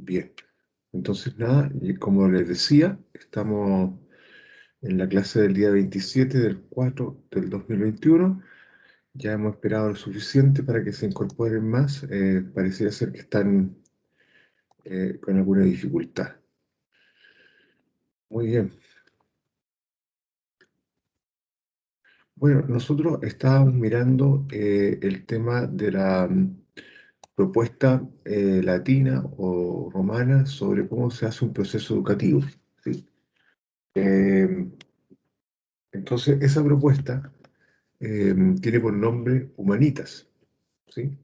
Bien. Entonces, nada, y como les decía, estamos en la clase del día 27 del 4 del 2021. Ya hemos esperado lo suficiente para que se incorporen más. Pareciera ser que están con alguna dificultad. Muy bien. Bueno, nosotros estábamos mirando el tema de la propuesta latina o romana sobre cómo se hace un proceso educativo, ¿sí? Eh, entonces, esa propuesta tiene por nombre Humanitas, ¿sí?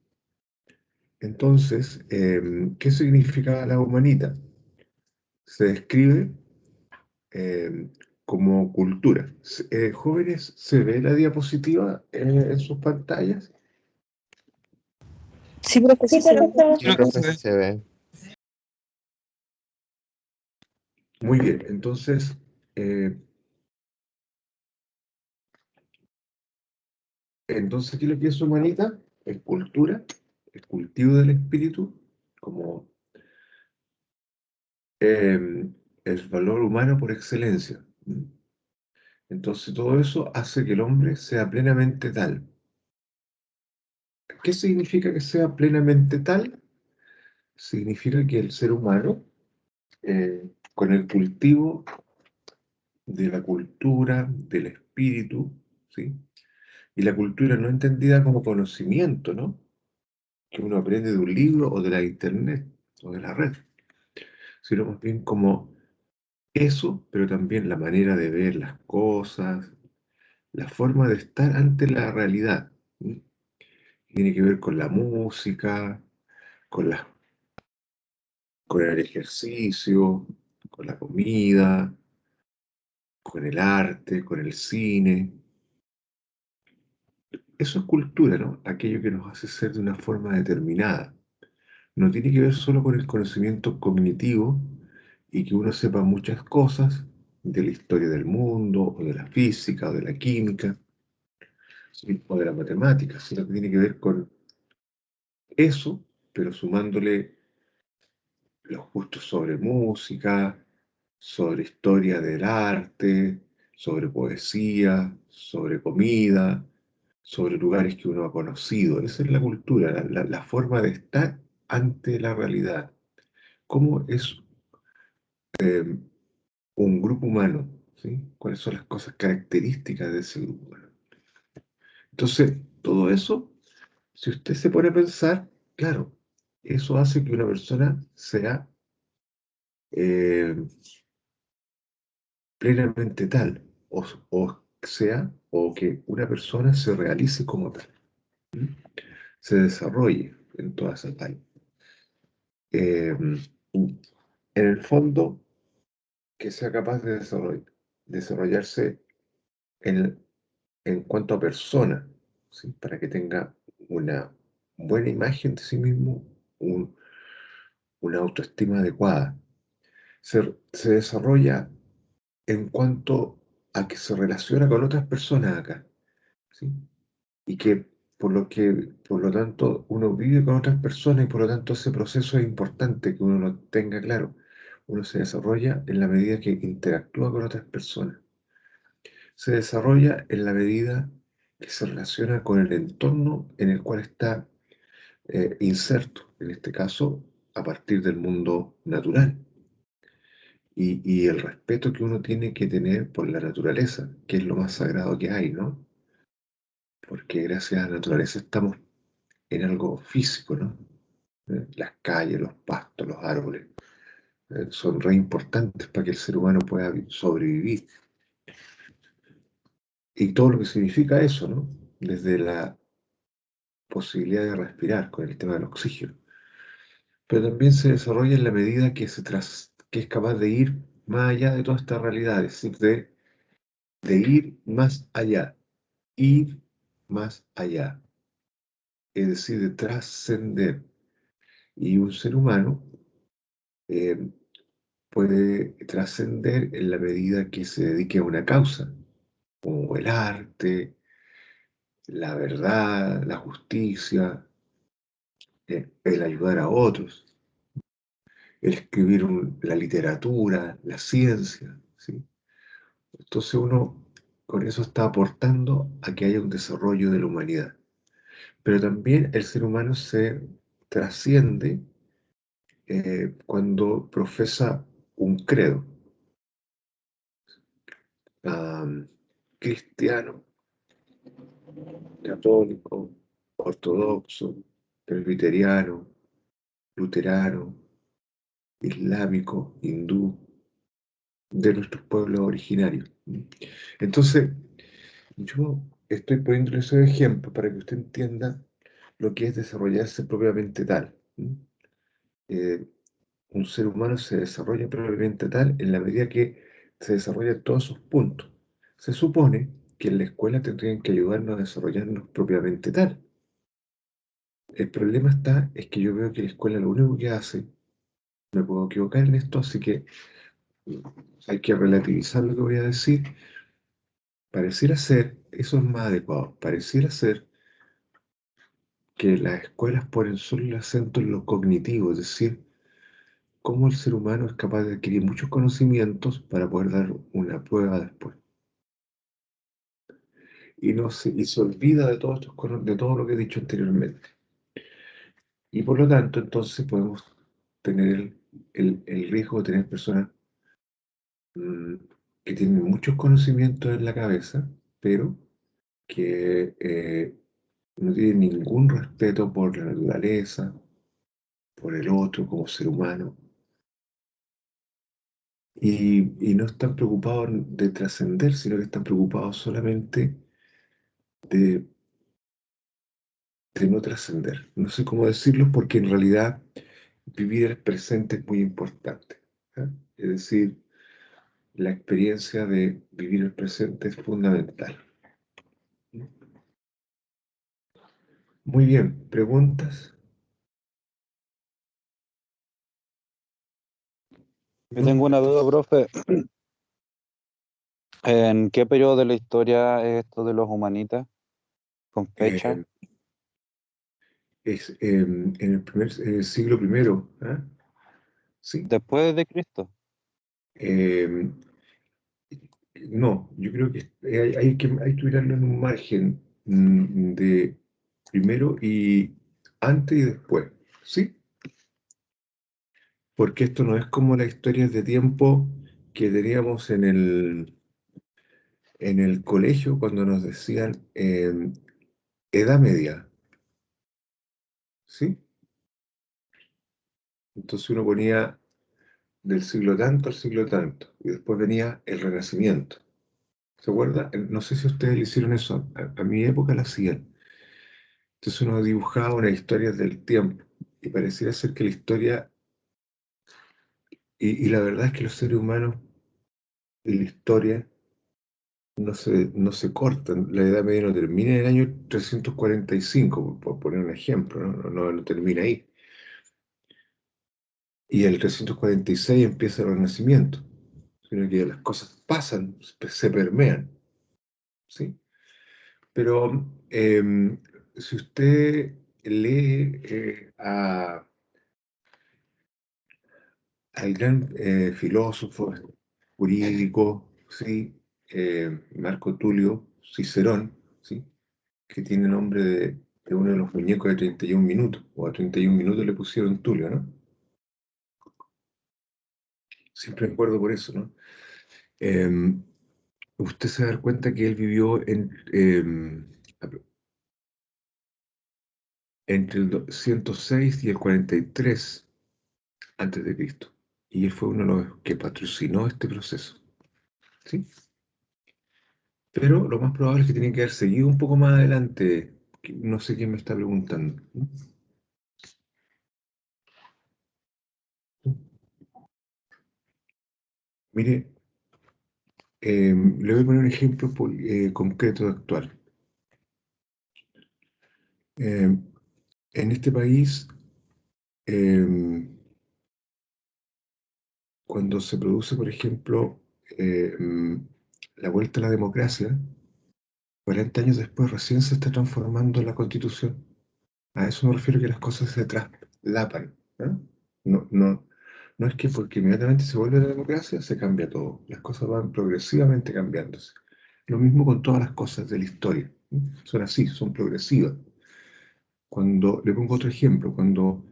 Entonces, ¿qué significa la humanita? Se describe eh, como cultura. Jóvenes, ¿se ve la diapositiva en sus pantallas? Sí, profe, sí se ve. Sí, profe, sí se ve. Muy bien, entonces, ¿qué es lo que es humanita? Es cultura, el cultivo del espíritu, como el valor humano por excelencia. Entonces, todo eso hace que el hombre sea plenamente tal. ¿Qué significa que sea plenamente tal? Significa que el ser humano, con el cultivo de la cultura, del espíritu, ¿sí? Y la cultura no entendida como conocimiento, ¿no? Que uno aprende de un libro o de la internet o de la red, sino más bien como eso, pero también la manera de ver las cosas, la forma de estar ante la realidad. ¿Sí? Tiene que ver con la música, con con el ejercicio, con la comida, con el arte, con el cine. Eso es cultura, ¿no? Aquello que nos hace ser de una forma determinada. No tiene que ver solo con el conocimiento cognitivo y que uno sepa muchas cosas de la historia del mundo, o de la física, o de la química, ¿sí? O de la matemática, sino que tiene que ver con eso, pero sumándole los gustos sobre música, sobre historia del arte, sobre poesía, sobre comida, sobre lugares que uno ha conocido. Esa es la cultura, la forma de estar ante la realidad. ¿Cómo es un grupo humano? ¿Sí? ¿Cuáles son las cosas características de ese grupo humano? Entonces, todo eso, si usted se pone a pensar, claro, eso hace que una persona sea eh, plenamente tal, o que una persona se realice como tal, ¿sí? Se desarrolle en todas esas áreas. En el fondo, que sea capaz de desarrollarse en, en cuanto a persona, ¿sí? Para que tenga una buena imagen de sí mismo, una autoestima adecuada. Se desarrolla en cuanto a que se relaciona con otras personas acá, ¿sí? Y que por lo tanto uno vive con otras personas y por lo tanto ese proceso es importante que uno lo tenga claro. Uno se desarrolla en la medida que interactúa con otras personas. Se desarrolla en la medida que se relaciona con el entorno en el cual está inserto, en este caso a partir del mundo natural. Y el respeto que uno tiene que tener por la naturaleza, que es lo más sagrado que hay, ¿no? Porque gracias a la naturaleza estamos en algo físico, ¿no? Las calles, los pastos, los árboles, son re importantes para que el ser humano pueda sobrevivir. Y todo lo que significa eso, ¿no? Desde la posibilidad de respirar con el tema del oxígeno. Pero también se desarrolla en la medida que, que es capaz de ir más allá de toda esta realidad, es decir, de ir más allá, ir más allá, es decir, de trascender. Y un ser humano eh, puede trascender en la medida que se dedique a una causa, como el arte, la verdad, la justicia, el ayudar a otros. el escribir la literatura, la ciencia, ¿sí? Entonces uno con eso está aportando a que haya un desarrollo de la humanidad. Pero también el ser humano se trasciende cuando profesa un credo cristiano, católico, ortodoxo, presbiteriano, luterano, islámico, hindú, de nuestros pueblos originarios. Entonces, yo estoy poniendo esos ejemplos para que usted entienda lo que es desarrollarse propiamente tal. Eh, un ser humano se desarrolla propiamente tal en la medida que se desarrolla en todos sus puntos. Se supone que en la escuela tendrían que ayudarnos a desarrollarnos propiamente tal. El problema es que yo veo que la escuela lo único que hace, me puedo equivocar en esto, así que hay que relativizar lo que voy a decir. Pareciera ser, eso es más adecuado, pareciera ser que las escuelas ponen solo el acento en lo cognitivo, es decir, cómo el ser humano es capaz de adquirir muchos conocimientos para poder dar una prueba después. Y se olvida de de todo lo que he dicho anteriormente. Y por lo tanto, entonces podemos tener el riesgo de tener personas mm, que tienen muchos conocimientos en la cabeza, pero que no tienen ningún respeto por la naturaleza, por el otro como ser humano, y no están preocupados de trascender, sino que están preocupados solamente de, de no trascender. No sé cómo decirlo porque en realidad vivir el presente es muy importante. ¿Ah? Es decir, la experiencia de vivir el presente es fundamental. Muy bien, ¿preguntas? Yo ¿No? tengo una duda, profe. ¿En qué periodo de la historia es esto de los humanitas? ¿Con fecha? Eh, en el siglo primero. ¿Ah? Sí. Después de Cristo. Eh, no, yo creo que hay que mirarlo en un margen de primero y antes y después, ¿sí? Porque esto no es como las historias de tiempo que teníamos en el colegio cuando nos decían Edad Media, ¿sí? Entonces uno ponía del siglo tanto al siglo tanto y después venía el Renacimiento. ¿Se acuerda? No sé si ustedes le hicieron eso, a mi época lo hacían. Entonces uno dibujaba una historia del tiempo y pareciera ser que la historia, y la verdad es que los seres humanos y la historia no se cortan. La Edad Media no termina en el año 345, por poner un ejemplo, no termina ahí. Y el 346 empieza el Renacimiento, sino que las cosas pasan, se permean, ¿sí? Pero si usted lee al gran filósofo jurídico, ¿sí? Marco Tulio Cicerón, ¿sí? Que tiene nombre de uno de los muñecos de 31 minutos, o a 31 minutos le pusieron Tulio, ¿no? Siempre me acuerdo por eso, ¿no? Eh, Usted se va a dar cuenta que él vivió entre el 106 y el 43 antes de Cristo. Y él fue uno de los que patrocinó este proceso, ¿sí? Pero lo más probable es que tiene que haber seguido un poco más adelante. No sé quién me está preguntando. Mire, le voy a poner un ejemplo concreto actual. Eh, en este país, eh, cuando se produce, por ejemplo, la vuelta a la democracia, 40 años después recién se está transformando la constitución. A eso me refiero que las cosas se traslapan, ¿no? No, no, No es que porque inmediatamente se vuelve la democracia, se cambia todo. Las cosas van progresivamente cambiándose. Lo mismo con todas las cosas de la historia. Son así, son progresivas. Cuando, le pongo otro ejemplo, cuando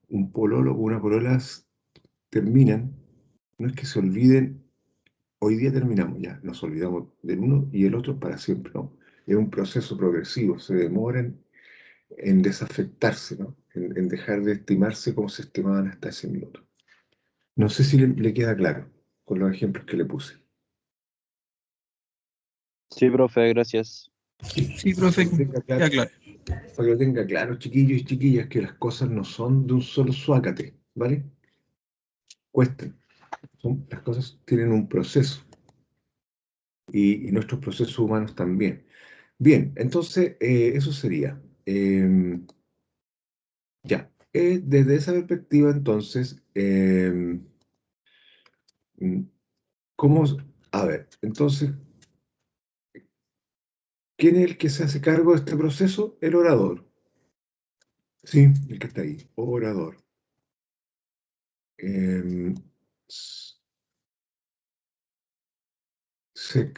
un pololo o una polola terminan, no es que se olviden, hoy día terminamos ya, nos olvidamos del uno y el otro para siempre, no. Es un proceso progresivo, se demoran en desafectarse, ¿no? En dejar de estimarse como se estimaban hasta ese minuto. No sé si le queda claro con los ejemplos que le puse. Sí, profe, gracias. Sí, Sí, profe, queda claro. para que lo tenga claro, chiquillos y chiquillas, que las cosas no son de un solo suácate, ¿vale? Cuestan. Las cosas tienen un proceso y nuestros procesos humanos también. Bien, entonces eso sería. Ya, desde esa perspectiva, entonces, mm, ¿cómo? A ver, entonces, ¿quién es el que se hace cargo de este proceso? El orador. Sí, el que está ahí, orador. Em, s-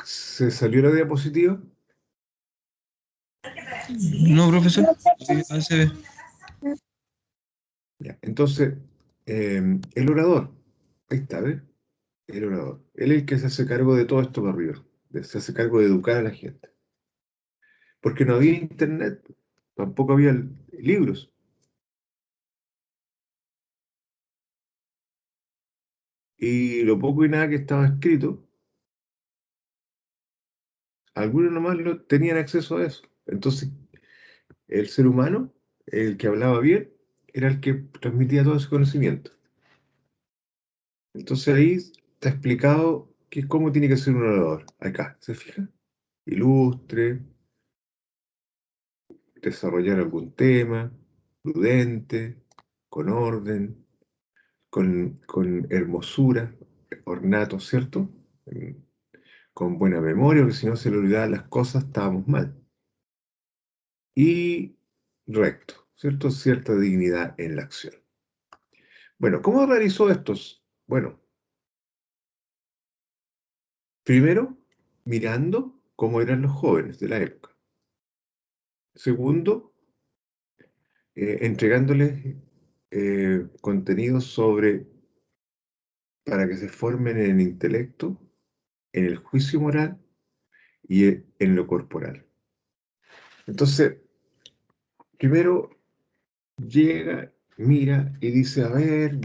¿se salió la diapositiva? No, profesor. A veces Ya, entonces, el orador, ahí está, ¿ves? El orador. Él es el que se hace cargo de todo esto para arriba. Se hace cargo de educar a la gente. Porque no había internet, tampoco había libros. Y lo poco y nada que estaba escrito, algunos nomás tenían acceso a eso. Entonces, el ser humano, el que hablaba bien, era el que transmitía todo ese conocimiento. Entonces ahí está explicado cómo tiene que ser un orador. Acá, ¿se fija? Ilustre, desarrollar algún tema, prudente, con orden, con hermosura, ornato, ¿cierto? Mm, Con buena memoria, porque si no se le olvidaban las cosas, estábamos mal. Y recto, ¿cierto? Cierta dignidad en la acción. Bueno, ¿cómo realizó estos? Bueno, primero, mirando cómo eran los jóvenes de la época. Segundo, entregándoles contenidos para que se formen en el intelecto, en el juicio moral y en lo corporal. Entonces, primero llega, mira y dice, a ver,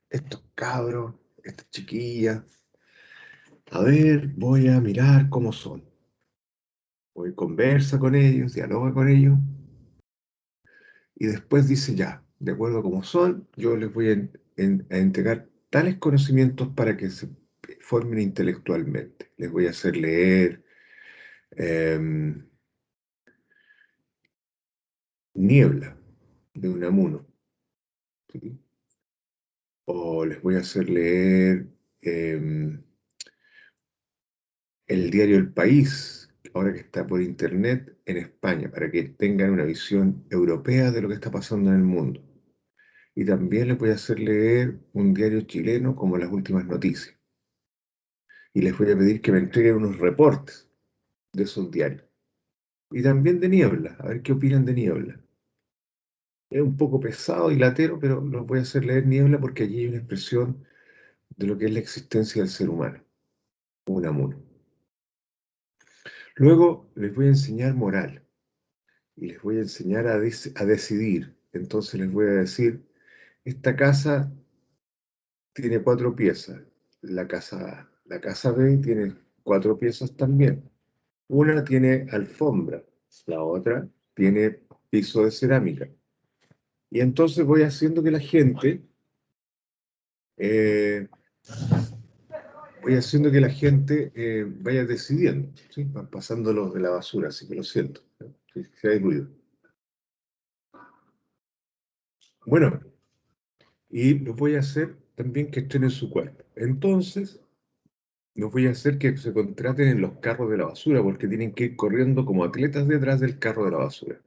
estos cabros, estas chiquillas, a ver, voy a mirar cómo son. Voy, conversa con ellos, dialoga con ellos, y después dice, ya, de acuerdo a cómo son, yo les voy a entregar tales conocimientos para que se formen intelectualmente. Les voy a hacer leer em, Niebla, de Unamuno, ¿sí? O les voy a hacer leer el diario El País, ahora que está por internet en España, para que tengan una visión europea de lo que está pasando en el mundo. Y también les voy a hacer leer un diario chileno como Las Últimas Noticias. Y les voy a pedir que me entreguen unos reportes de esos diarios. Y también de Niebla, a ver qué opinan de Niebla. Es un poco pesado y latero, pero los voy a hacer leer Niebla porque allí hay una expresión de lo que es la existencia del ser humano, Unamuno. Luego les voy a enseñar moral y les voy a enseñar a decidir. Entonces les voy a decir, esta casa tiene 4 piezas, la casa A. La casa B tiene 4 piezas también. Una tiene alfombra, la otra tiene piso de cerámica. Y entonces voy haciendo que la gente, eh, vaya decidiendo, ¿sí? Van pasando los de la basura, así que lo siento, ¿no? Si hay ruido. Bueno, y los voy a hacer también que estén en su cuerpo. Entonces, los voy a hacer que se contraten en los carros de la basura, porque tienen que ir corriendo como atletas detrás del carro de la basura.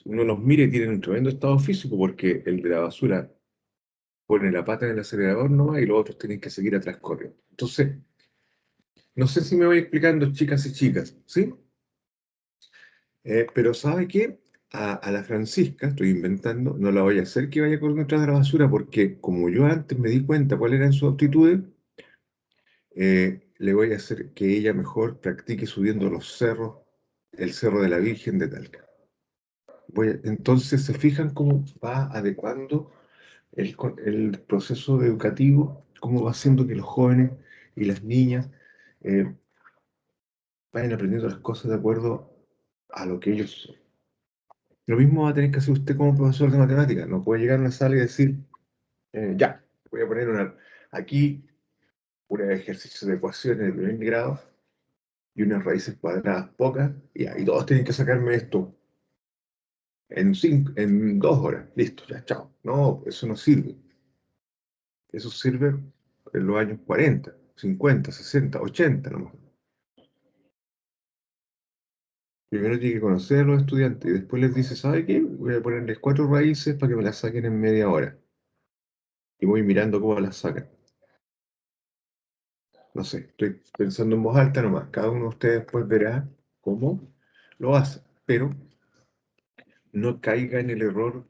Uno los mira y tienen un tremendo estado físico, porque el de la basura pone la pata en el acelerador nomás y los otros tienen que seguir atrás corriendo. Entonces, no sé si me voy explicando, chicas y chicas, ¿sí? Pero ¿sabe qué? A la Francisca, estoy inventando, no la voy a hacer que vaya corriendo detrás de la basura, porque como yo antes me di cuenta cuáles eran sus aptitudes, le voy a hacer que ella mejor practique subiendo los cerros, el Cerro de la Virgen de Talca. Entonces, ¿se fijan cómo va adecuando el proceso educativo, cómo va haciendo que los jóvenes y las niñas eh, vayan aprendiendo las cosas de acuerdo a lo que ellos son? Lo mismo va a tener que hacer usted como profesor de matemáticas. No puede llegar a una sala y decir, ya, voy a poner aquí un ejercicio de ecuaciones de primer grado y unas raíces cuadradas pocas, y todos tienen que sacarme esto en 2 horas. Listo, ya, chao. No, eso no sirve. Eso sirve en los años 40, 50, 60, 80, a lo mejor. Primero tiene que conocer a los estudiantes y después les dice, ¿sabe qué? Voy a ponerles 4 raíces para que me las saquen en media hora. Y voy mirando cómo las sacan. No sé, estoy pensando en voz alta nomás. Cada uno de ustedes después verá cómo lo hace. Pero no caiga en el error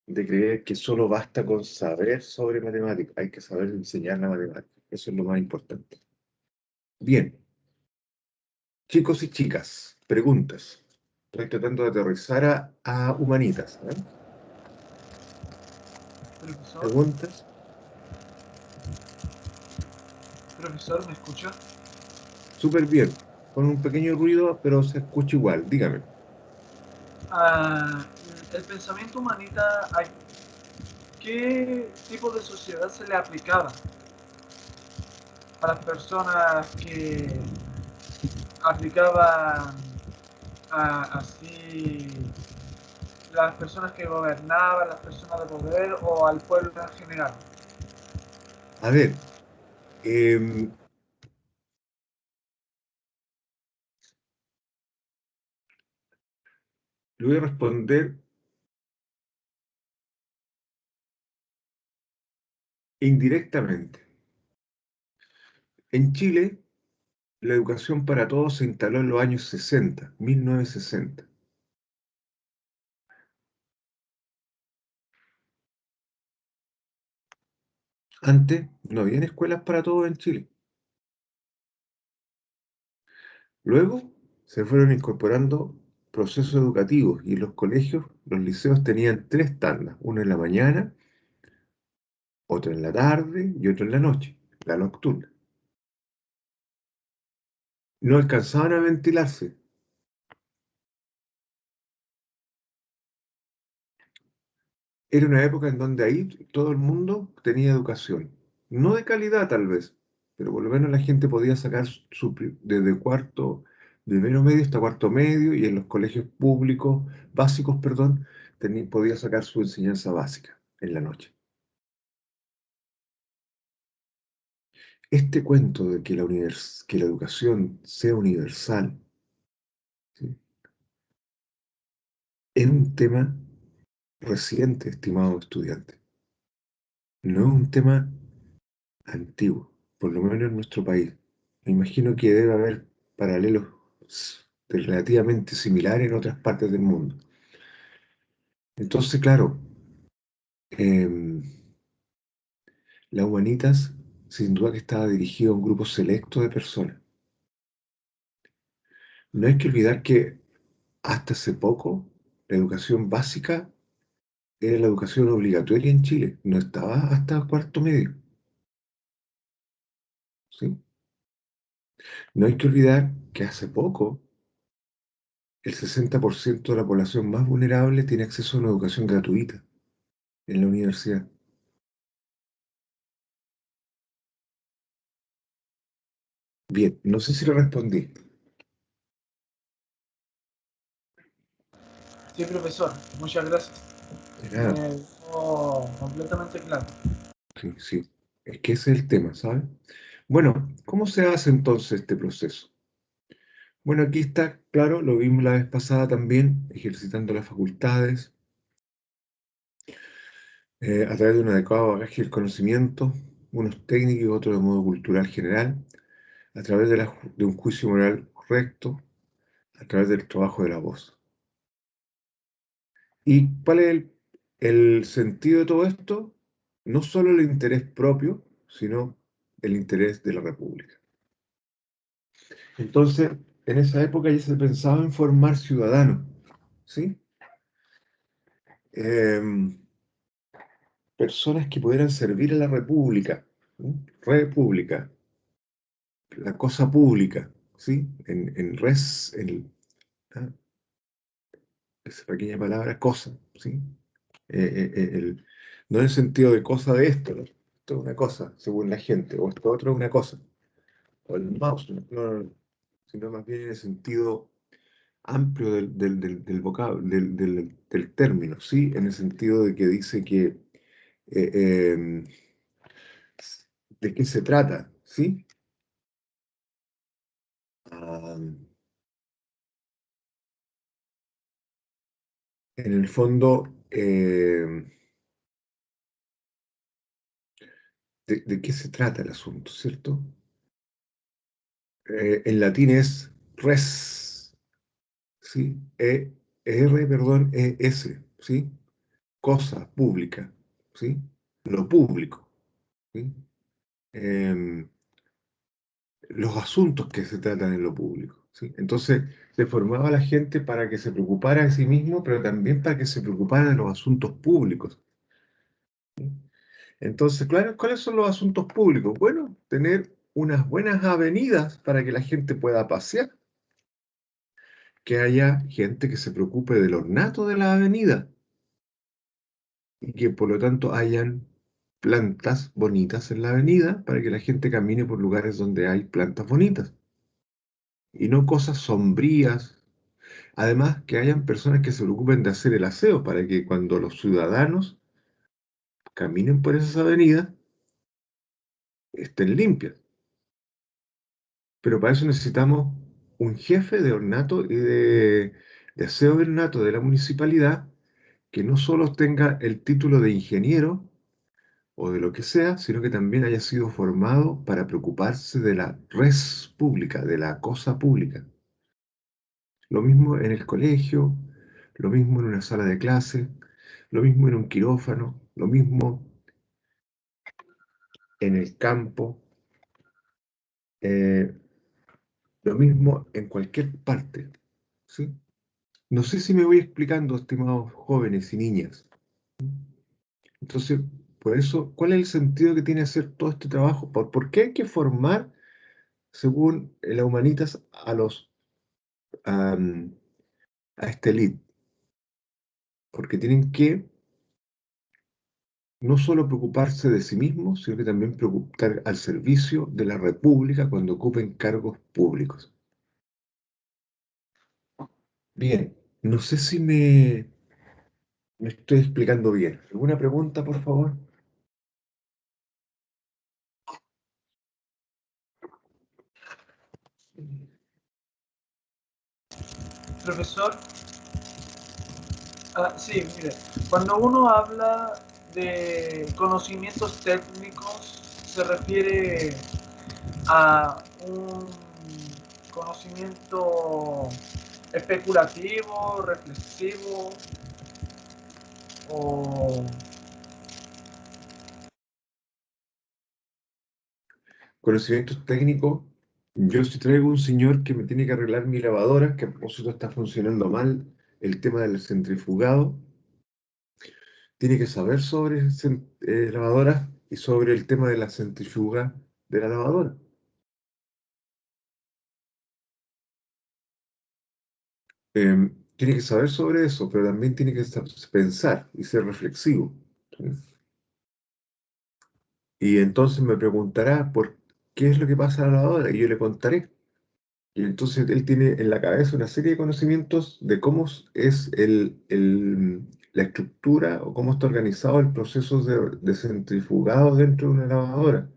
de creer que solo basta con saber sobre matemáticas. Hay que saber enseñar la matemática. Eso es lo más importante. Bien, chicos y chicas, preguntas. Estoy tratando de aterrizar a humanitas. ¿Eh? Profesor, ¿Preguntas? profesor, ¿me escucha? Súper bien. Con un pequeño ruido, pero se escucha igual. Dígame. Ah, el pensamiento humanista, ¿a qué tipo de sociedad se le aplicaba? A las personas que aplicaban así, las personas que gobernaban, las personas de poder o al pueblo en general. A ver, em, le voy a responder indirectamente. En Chile, la educación para todos se instaló en los años 60, 1960. Antes no había escuelas para todos en Chile. Luego se fueron incorporando procesos educativos y los colegios, los liceos tenían 3 tandas, una en la mañana, otra en la tarde y otra en la noche, la nocturna. No alcanzaban a ventilarse. Era una época en donde ahí todo el mundo tenía educación. No de calidad tal vez, pero por lo menos la gente podía sacar desde cuarto, de medio medio hasta cuarto medio, y en los colegios públicos, básicos, perdón, podía sacar su enseñanza básica en la noche. Este cuento de que la educación sea universal, ¿sí?, es un tema reciente, estimado estudiante. No es un tema antiguo, por lo menos en nuestro país. Me imagino que debe haber paralelos relativamente similares en otras partes del mundo. Entonces, claro, em, la Humanitas sin duda que estaba dirigido a un grupo selecto de personas. No hay que olvidar que hasta hace poco la educación básica era la educación obligatoria en Chile, no estaba hasta cuarto medio, ¿sí? No hay que olvidar que hace poco el 60% de la población más vulnerable tiene acceso a una educación gratuita en la universidad. Bien, no sé si le respondí. Sí, profesor, muchas gracias. De Me nada. dejó completamente claro. Sí, sí. Es que ese es el tema, ¿sabes? Bueno, ¿cómo se hace entonces este proceso? Bueno, aquí está, claro, lo vimos la vez pasada también, ejercitando las facultades, a través de un adecuado bagaje del conocimiento, unos técnicos y otros de modo cultural general, a través de un juicio moral correcto, a través del trabajo de la voz. ¿Y cuál es el sentido de todo esto? No solo el interés propio, sino el interés de la República. Entonces, en esa época ya se pensaba en formar ciudadanos, ¿sí? Em, Personas que pudieran servir a la República, ¿no? República, la cosa pública, ¿sí? En res, ¿ah? Esa pequeña palabra, cosa, ¿sí? No en el sentido de cosa de esto, ¿no? Esto es una cosa, según la gente, o esto otro es una cosa, o el mouse, no, sino más bien en el sentido amplio del vocablo, del término, ¿sí? En el sentido de que dice que eh, ¿de qué se trata? ¿Sí? Ah, en el fondo, ¿de qué se trata el asunto, cierto? En latín es res, ¿sí? Perdón, S, ¿sí? Cosa pública, ¿sí? Lo público, ¿sí? Em, los asuntos que se tratan en lo público, ¿sí? Entonces, se formaba la gente para que se preocupara de sí mismo, pero también para que se preocupara de los asuntos públicos. Entonces, claro, ¿cuáles son los asuntos públicos? Bueno, tener unas buenas avenidas para que la gente pueda pasear, que haya gente que se preocupe del ornato de la avenida y que por lo tanto hayan plantas bonitas en la avenida para que la gente camine por lugares donde hay plantas bonitas y no cosas sombrías. Además, que hayan personas que se preocupen de hacer el aseo para que cuando los ciudadanos caminen por esas avenidas estén limpias. Pero para eso necesitamos un jefe de ornato y de aseo de ornato de la municipalidad que no solo tenga el título de ingeniero o de lo que sea, sino que también haya sido formado para preocuparse de la res pública, de la cosa pública. Lo mismo en el colegio, lo mismo en una sala de clase, lo mismo en un quirófano, lo mismo en el campo, eh, lo mismo en cualquier parte, ¿sí? No sé si me voy explicando, estimados jóvenes y niñas. Entonces, por eso, ¿cuál es el sentido que tiene hacer todo este trabajo? ¿Por qué hay que formar, según la Humanitas, am, a esta elite? Porque tienen que no solo preocuparse de sí mismos, sino que también estar al servicio de la República cuando ocupen cargos públicos. Bien, no sé si me estoy explicando bien. ¿Alguna pregunta, por favor? Profesor, sí, mire, cuando uno habla de conocimientos técnicos, se refiere a un conocimiento especulativo, reflexivo o Conocimientos técnicos. Yo si traigo un señor que me tiene que arreglar mi lavadora, que a propósito está funcionando mal el tema del centrifugado, tiene que saber sobre lavadoras y sobre el tema de la centrifuga de la lavadora. Tiene que saber sobre eso, pero también tiene que pensar y ser reflexivo, ¿sí? Y entonces me preguntará por qué es lo que pasa en la lavadora y yo le contaré. Y entonces él tiene en la cabeza una serie de conocimientos de cómo es la estructura o cómo está organizado el proceso de centrifugado dentro de una lavadora.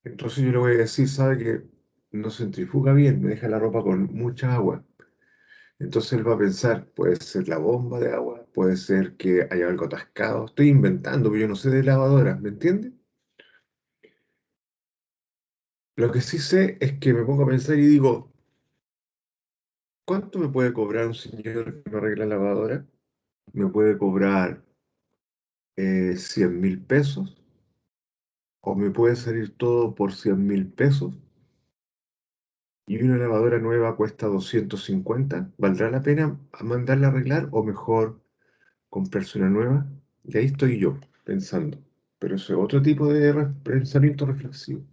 Entonces yo le voy a decir, sabe que no centrifuga bien, me deja la ropa con mucha agua. Entonces él va a pensar, puede ser la bomba de agua, puede ser que haya algo atascado. Estoy inventando, pero yo no sé de lavadoras, ¿me entiende? Lo que sí sé es que me pongo a pensar y digo, ¿cuánto me puede cobrar un señor que me arregla la lavadora? ¿Me puede cobrar 100.000 pesos? ¿O me puede salir todo por 100.000 pesos? ¿Y una lavadora nueva cuesta 250? ¿Valdrá la pena mandarla a arreglar o mejor comprarse una nueva? Y ahí estoy yo pensando. Pero eso es otro tipo de pensamiento reflexivo.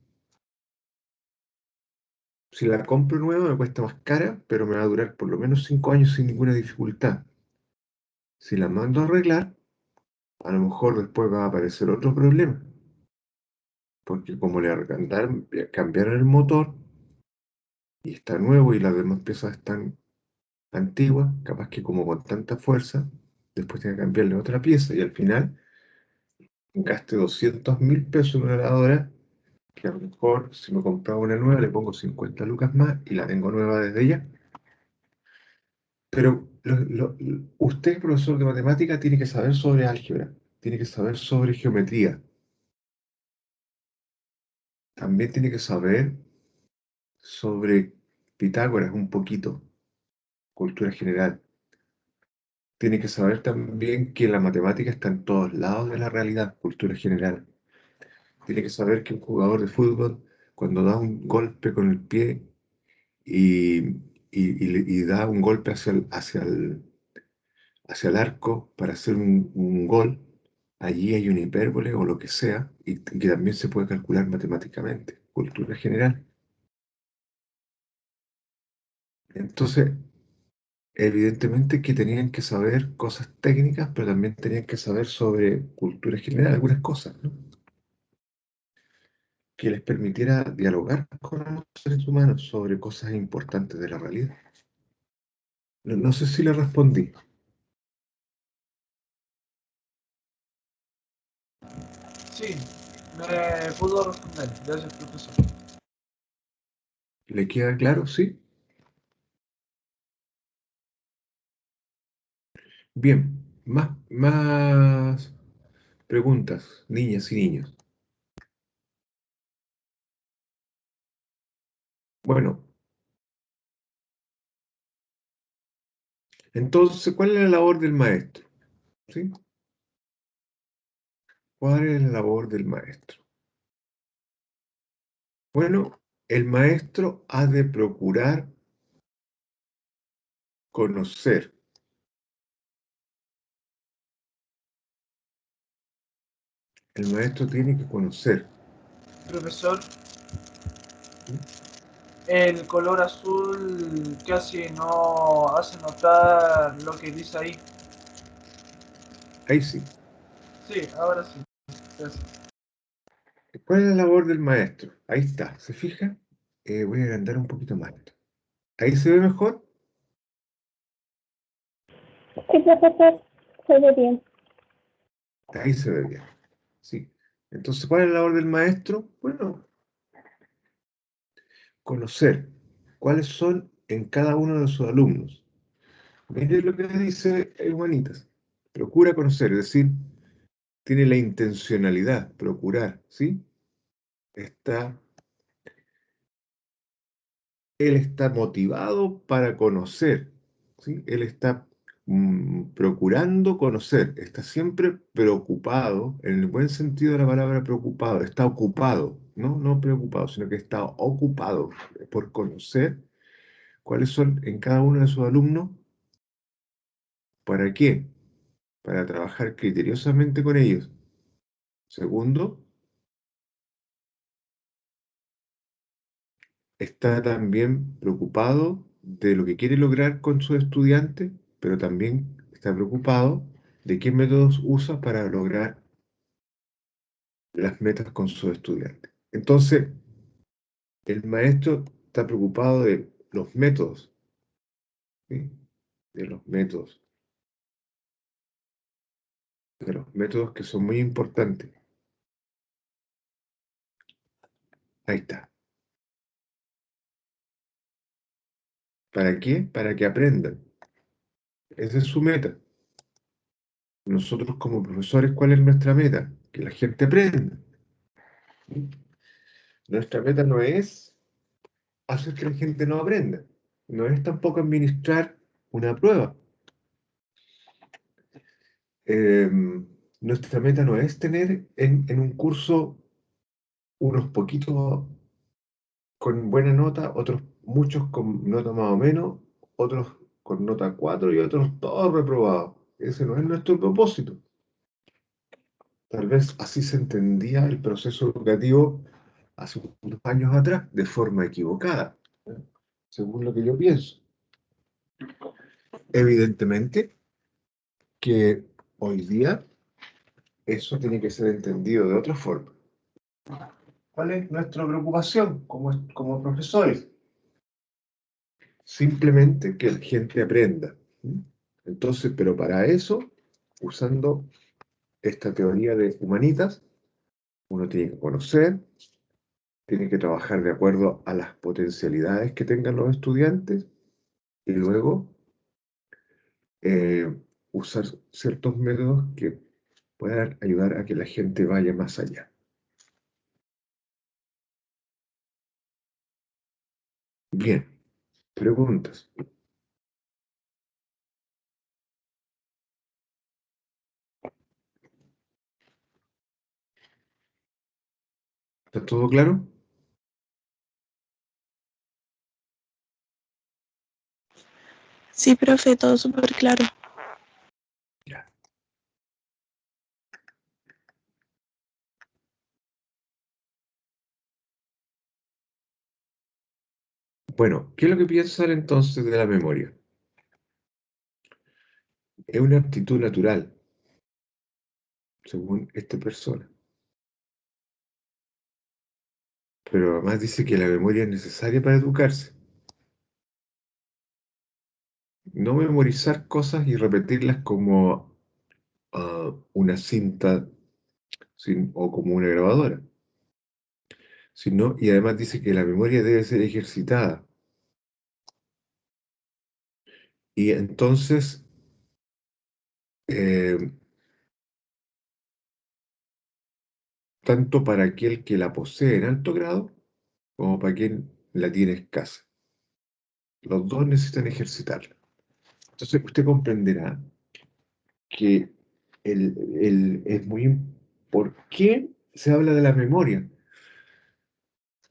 Si la compro nueva me cuesta más cara, pero me va a durar por lo menos 5 años sin ninguna dificultad. Si la mando a arreglar, a lo mejor después va a aparecer otro problema. Porque como cambiaron el motor y está nuevo y las demás piezas están antiguas, capaz que como con tanta fuerza, después tenga que cambiarle otra pieza y al final gaste 200.000 pesos en una lavadora, que a lo mejor si me compraba una nueva le pongo 50 lucas más y la tengo nueva desde ya. Pero usted, profesor de matemática, tiene que saber sobre álgebra, tiene que saber sobre geometría, también tiene que saber sobre Pitágoras un poquito, cultura general. Tiene que saber también que la matemática está en todos lados de la realidad, cultura general. Tiene que saber que un jugador de fútbol, cuando da un golpe con el pie y, y da un golpe hacia el arco para hacer un gol, allí hay una hipérbole o lo que sea, y que también se puede calcular matemáticamente. Cultura general. Entonces, evidentemente que tenían que saber cosas técnicas, pero también tenían que saber sobre cultura general, algunas cosas, ¿no? Que les permitiera dialogar con los seres humanos sobre cosas importantes de la realidad. No sé si le respondí. Sí, me pudo responder. Gracias, profesor. ¿Le queda claro? Sí. Bien, más preguntas, niñas y niños. Bueno, entonces, ¿cuál es la labor del maestro? ¿Sí? ¿Cuál es la labor del maestro? Bueno, el maestro ha de procurar conocer. El maestro tiene que conocer. Profesor, ¿Sí? el color azul casi no hace notar lo que dice ahí. Ahí sí. Sí, ahora sí. Gracias. ¿Cuál es la labor del maestro? Ahí está. ¿Se fija? Voy a agrandar un poquito más. ¿Ahí se ve mejor? Sí, profesor, se ve bien. Ahí se ve bien. Sí. Entonces, ¿cuál es la labor del maestro? Bueno, conocer cuáles son en cada uno de sus alumnos. Mire lo que dice Humanitas. Procura conocer, es decir, tiene la intencionalidad, procurar, ¿sí? Está, él está motivado para conocer, ¿sí? Él está procurando conocer, está siempre preocupado, en el buen sentido de la palabra preocupado, está ocupado, no preocupado, sino que está ocupado por conocer cuáles son en cada uno de sus alumnos. ¿Para qué? Para trabajar criteriosamente con ellos. Segundo, está también preocupado de lo que quiere lograr con sus estudiantes, pero también está preocupado de qué métodos usa para lograr las metas con sus estudiantes. Entonces, el maestro está preocupado de los métodos, ¿sí? De los métodos que son muy importantes. Ahí está. ¿Para qué? Para que aprendan. Esa es su meta. Nosotros como profesores, ¿cuál es nuestra meta? Que la gente aprenda. Nuestra meta no es hacer que la gente no aprenda. No es tampoco administrar una prueba. Eh, Nuestra meta no es tener en un curso unos poquitos con buena nota, otros muchos con nota más o menos, otros con nota 4 y otros todos reprobados. Ese no es nuestro propósito. Tal vez así se entendía el proceso educativo hace unos años atrás, de forma equivocada, ¿eh? Según lo que yo pienso. Evidentemente que hoy día eso tiene que ser entendido de otra forma. ¿Cuál es nuestra preocupación como profesores? Simplemente que la gente aprenda. Entonces, pero para eso, usando esta teoría de humanitas, uno tiene que conocer, tiene que trabajar de acuerdo a las potencialidades que tengan los estudiantes y luego eh, usar ciertos métodos que puedan ayudar a que la gente vaya más allá. Bien, preguntas. ¿Está todo claro? Sí, profe, todo súper claro. Ya. Bueno, ¿qué es lo que piensan entonces de la memoria? Es una aptitud natural, según esta persona. Pero además dice que la memoria es necesaria para educarse. No memorizar cosas y repetirlas como una cinta o como una grabadora, sino, y además dice que la memoria debe ser ejercitada. Y entonces, eh, tanto para aquel que la posee en alto grado, como para quien la tiene escasa. Los dos necesitan ejercitarla. Entonces, usted comprenderá que es muy... ¿Por qué se habla de la memoria?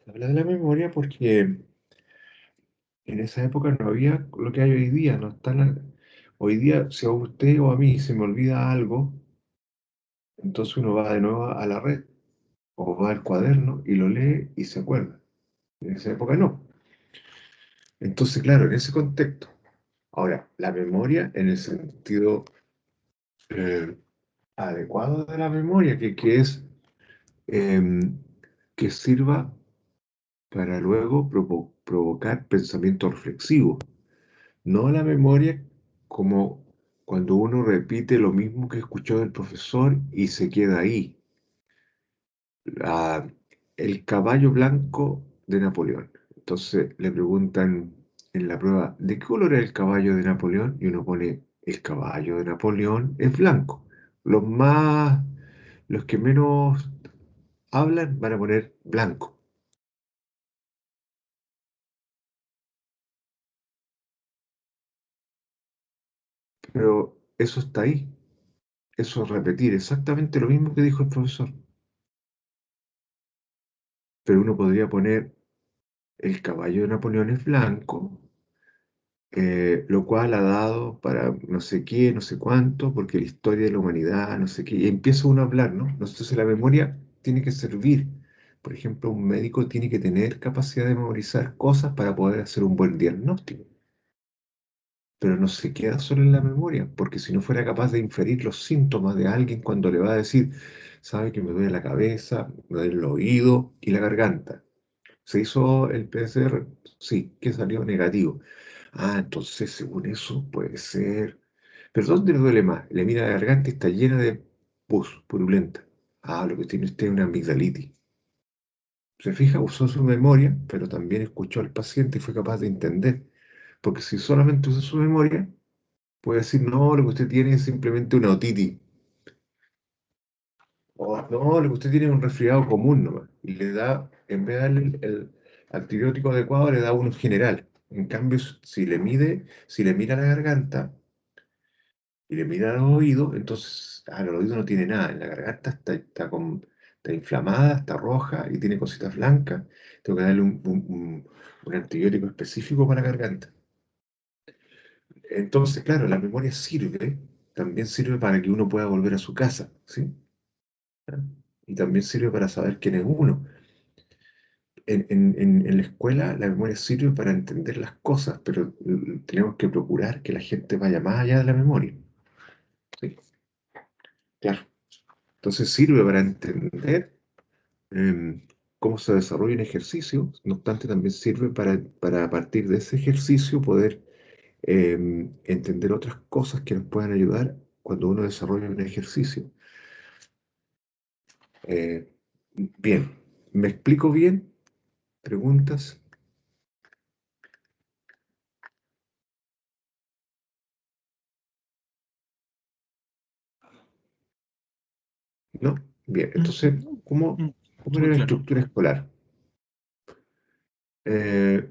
Se habla de la memoria porque en esa época no había lo que hay hoy día. No está hoy día, si a usted o a mí se me olvida algo, entonces uno va de nuevo a la red o va al cuaderno y lo lee y se acuerda. En esa época no. Entonces, claro, en ese contexto. Ahora, la memoria en el sentido eh, adecuado de la memoria, que es em, que sirva para luego provocar pensamiento reflexivo. No la memoria como cuando uno repite lo mismo que escuchó del profesor y se queda ahí. La- el caballo blanco de Napoleón. Entonces le preguntan en la prueba, ¿de qué color es el caballo de Napoleón? Y uno pone, el caballo de Napoleón es blanco. Los más, los que menos hablan van a poner blanco. Pero eso está ahí. Eso es repetir exactamente lo mismo que dijo el profesor. Pero uno podría poner el caballo de Napoleón es blanco, lo cual ha dado para no sé qué, no sé cuánto, porque la historia de la humanidad, no sé qué, y empieza uno a hablar, ¿no? Entonces la memoria tiene que servir. Por ejemplo, un médico tiene que tener capacidad de memorizar cosas para poder hacer un buen diagnóstico. Pero no se queda solo en la memoria, porque si no fuera capaz de inferir los síntomas de alguien cuando le va a decir, sabe que me duele la cabeza, me duele el oído y la garganta. ¿Se hizo el PCR? Sí, que salió negativo. Ah, entonces según eso puede ser. ¿Pero dónde le duele más? Le mira la garganta y está llena de pus purulenta. Ah, lo que tiene usted es una amigdalitis. Se fija, usó su memoria, pero también escuchó al paciente y fue capaz de entender. Porque si solamente usa su memoria, puede decir, no, lo que usted tiene es simplemente una otitis. O no, lo que usted tiene es un resfriado común nomás. Y le da, en vez de darle el antibiótico adecuado, le da uno general. En cambio, si le mira la garganta y le mira los oídos, entonces, el oído no tiene nada. En la garganta está inflamada, está roja y tiene cositas blancas. Tengo que darle un antibiótico específico para la garganta. Entonces, claro, la memoria también sirve para que uno pueda volver a su casa, ¿sí? ¿Ah? Y también sirve para saber quién es uno. En la escuela la memoria sirve para entender las cosas, pero tenemos que procurar que la gente vaya más allá de la memoria. ¿Sí? Claro. Entonces sirve para entender cómo se desarrolla un ejercicio, no obstante también sirve para a partir de ese ejercicio poder entender otras cosas que nos puedan ayudar cuando uno desarrolla un ejercicio. Eh, Bien, ¿me explico bien? ¿Preguntas? ¿No? Bien, entonces, ¿cómo era Súper la claro. estructura escolar? Eh,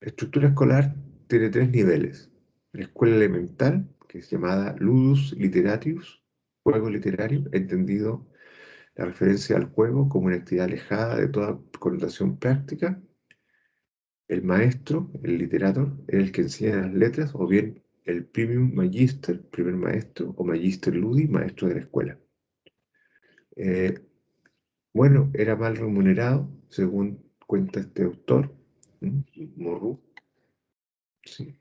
la estructura escolar tiene tres niveles. La escuela elemental, que es llamada ludus literarius, juego literario, entendido la referencia al juego como una actividad alejada de toda connotación práctica. El maestro, el literator, es el que enseña las letras, o bien el primum magister, primer maestro, o magister ludi, maestro de la escuela. Eh, bueno, era mal remunerado, según cuenta este autor, Morru, ¿sí?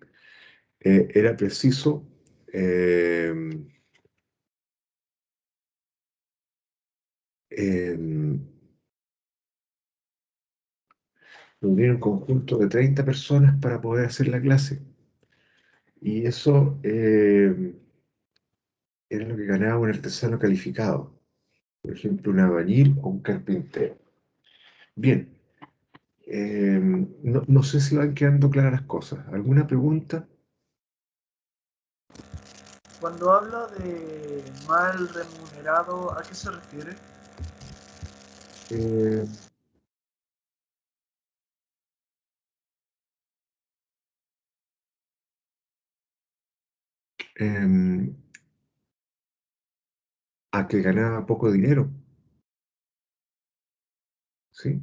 Era preciso eh, eh, reunir un conjunto de 30 personas para poder hacer la clase. Y eso era lo que ganaba un artesano calificado, por ejemplo, un albañil o un carpintero. Bien, no sé si van quedando claras las cosas. ¿Alguna pregunta? Cuando habla de mal remunerado, ¿a qué se refiere? Eh, em, a que ganaba poco dinero, ¿sí?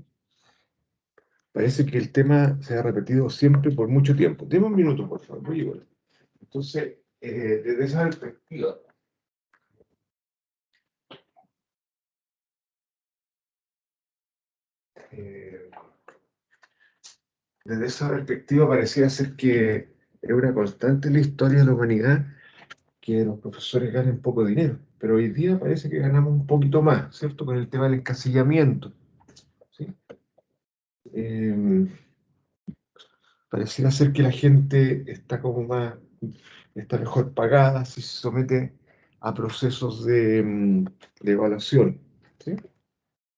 Parece que el tema se ha repetido siempre por mucho tiempo. Deme un minuto, por favor. Voy a llegar. Entonces, desde esa perspectiva, eh, pareciera ser que es una constante en la historia de la humanidad que los profesores ganen poco dinero. Pero hoy día parece que ganamos un poquito más, ¿cierto? Con el tema del encasillamiento, ¿sí? Eh, Pareciera ser que la gente está mejor pagada si se somete a procesos de evaluación, ¿sí?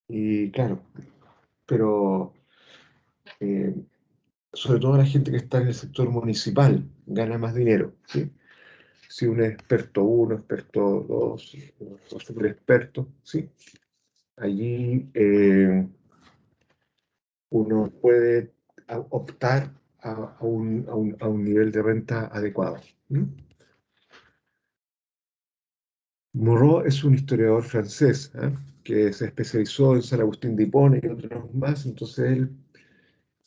Y claro, pero eh, sobre todo la gente que está en el sector municipal gana más dinero, ¿sí? Si un experto uno, experto dos, o super experto, ¿sí? Allí uno puede optar a un nivel de renta adecuado. ¿Mm? Moreau es un historiador francés, que se especializó en San Agustín de Hipona y otros más, entonces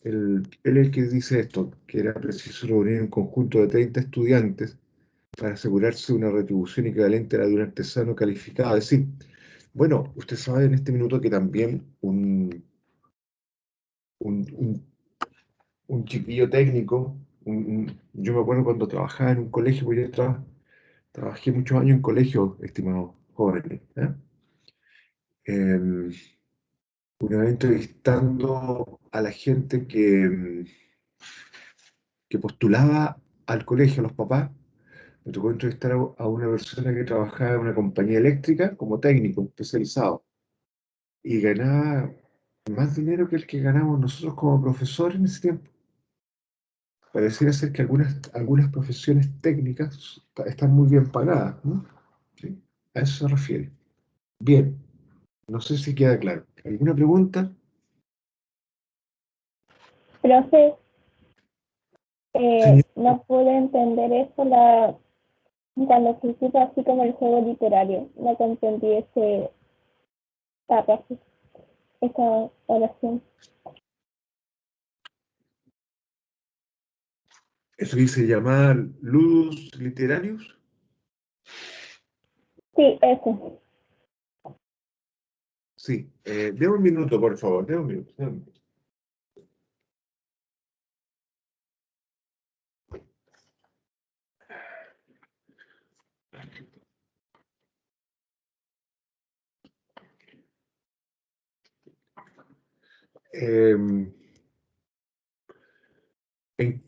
él es el que dice esto, que era preciso reunir un conjunto de 30 estudiantes para asegurarse una retribución equivalente a la de un artesano calificado. Es decir, bueno, usted sabe en este minuto que también un, un- un chiquillo técnico, yo me acuerdo cuando trabajaba en un colegio, porque yo trabajé muchos años en colegios, estimados jóvenes, Em, una vez entrevistando a la gente que postulaba al colegio, a los papás, me tocó entrevistar a una persona que trabajaba en una compañía eléctrica como técnico especializado y ganaba más dinero que el que ganamos nosotros como profesores en ese tiempo. pareciera ser que algunas profesiones técnicas están muy bien pagadas, ¿no? ¿Sí? A eso se refiere. Bien, no sé si queda claro. ¿Alguna pregunta? Profe, Señor. no pude entender eso cuando se cita así como el juego literario. No comprendí ese párrafo, esa oración. Eso dice llamar ludus literarius. Sí, eso. Sí, deme un minuto, por favor, deme un minuto. Deme un minuto.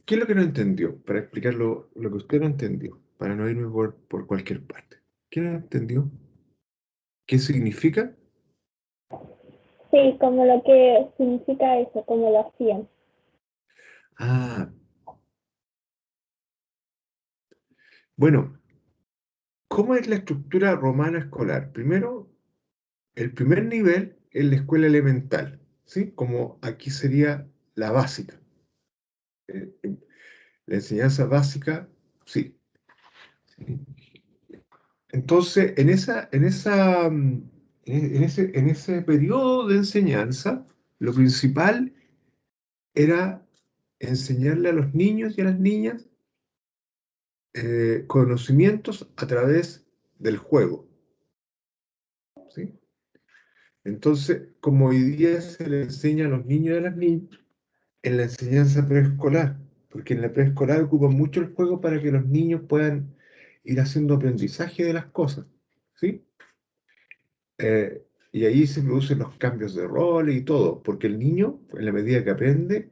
¿Qué es lo que no entendió? Para explicar lo que usted no entendió, para no irme por cualquier parte. ¿Qué no entendió? ¿Qué significa? Sí, como lo que significa eso, como lo hacían. Ah, bueno, ¿cómo es la estructura romana escolar? Primero, el primer nivel es la escuela elemental, ¿sí? Como aquí sería la básica. La enseñanza básica, sí. Entonces, en ese periodo de enseñanza, lo principal era enseñarle a los niños y a las niñas conocimientos a través del juego, ¿sí? Entonces, como hoy día se le enseña a los niños y a las niñas en la enseñanza preescolar, porque en la preescolar ocupan mucho el juego para que los niños puedan ir haciendo aprendizaje de las cosas, ¿sí? Y ahí se producen los cambios de rol y todo, porque el niño, en la medida que aprende,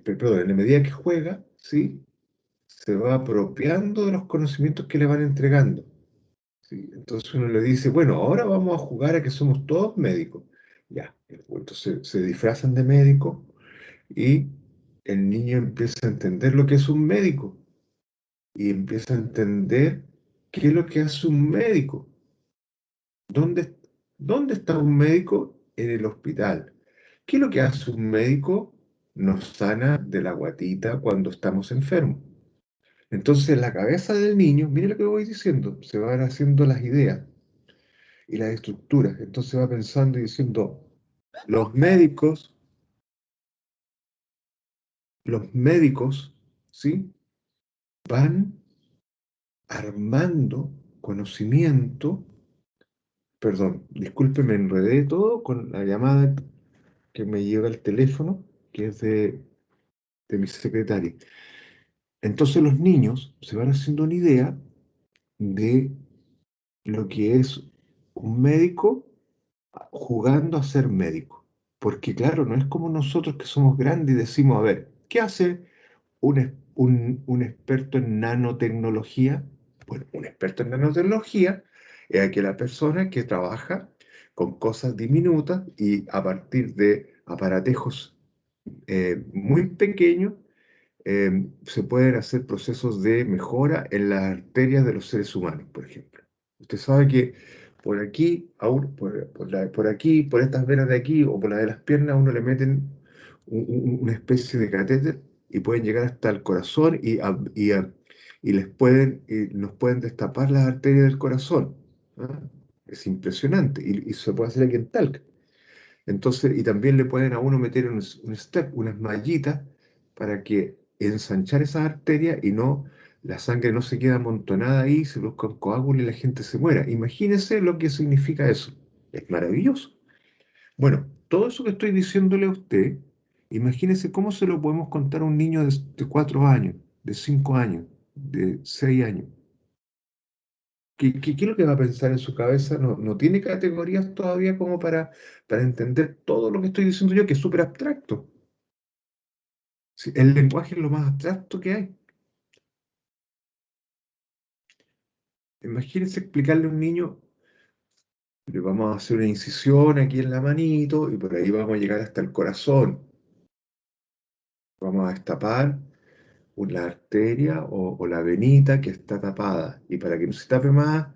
perdón, en la medida que juega, ¿sí? Se va apropiando de los conocimientos que le van entregando, ¿sí? Entonces uno le dice, bueno, ahora vamos a jugar a que somos todos médicos. Ya, entonces se disfrazan de médico y el niño empieza a entender lo que es un médico y empieza a entender qué es lo que hace un médico. ¿Dónde, dónde está un médico? En el hospital. ¿Qué es lo que hace un médico? Nos sana de la guatita cuando estamos enfermos. Entonces, en la cabeza del niño, mire lo que voy diciendo, se van haciendo las ideas y las estructuras. Entonces va pensando y diciendo, los médicos, los médicos, ¿sí? Van armando conocimiento, perdón, disculpe, me enredé todo con la llamada que me llega el teléfono, que es de mi secretaria. Entonces los niños se van haciendo una idea de lo que es un médico jugando a ser médico. Porque claro, no es como nosotros que somos grandes y decimos, a ver, ¿qué hace un experto en nanotecnología? Bueno, un experto en nanotecnología es aquella persona que trabaja con cosas diminutas y a partir de aparatejos muy pequeños se pueden hacer procesos de mejora en las arterias de los seres humanos, por ejemplo. Usted sabe que por aquí, por aquí, por estas venas de aquí o por la de las piernas, a uno le meten una especie de catéter y pueden llegar hasta el corazón y nos pueden destapar las arterias del corazón. ¿Ah? Es impresionante y se puede hacer aquí en Talca. Entonces, y también le pueden a uno meter un step, unas mallitas, para que ensanchar esas arterias y no, la sangre no se queda amontonada ahí, se produzca un coágulo y la gente se muera. Imagínense lo que significa eso. Es maravilloso. Bueno, todo eso que estoy diciéndole a usted, imagínense cómo se lo podemos contar a un niño de 4 años, de 5 años, de 6 años. ¿Qué es lo que va a pensar en su cabeza? No tiene categorías todavía como para entender todo lo que estoy diciendo yo, que es súper abstracto. Sí, el lenguaje es lo más abstracto que hay. Imagínense explicarle a un niño, le vamos a hacer una incisión aquí en la manito y por ahí vamos a llegar hasta el corazón. Vamos a destapar la arteria o la venita que está tapada. Y para que no se tape más,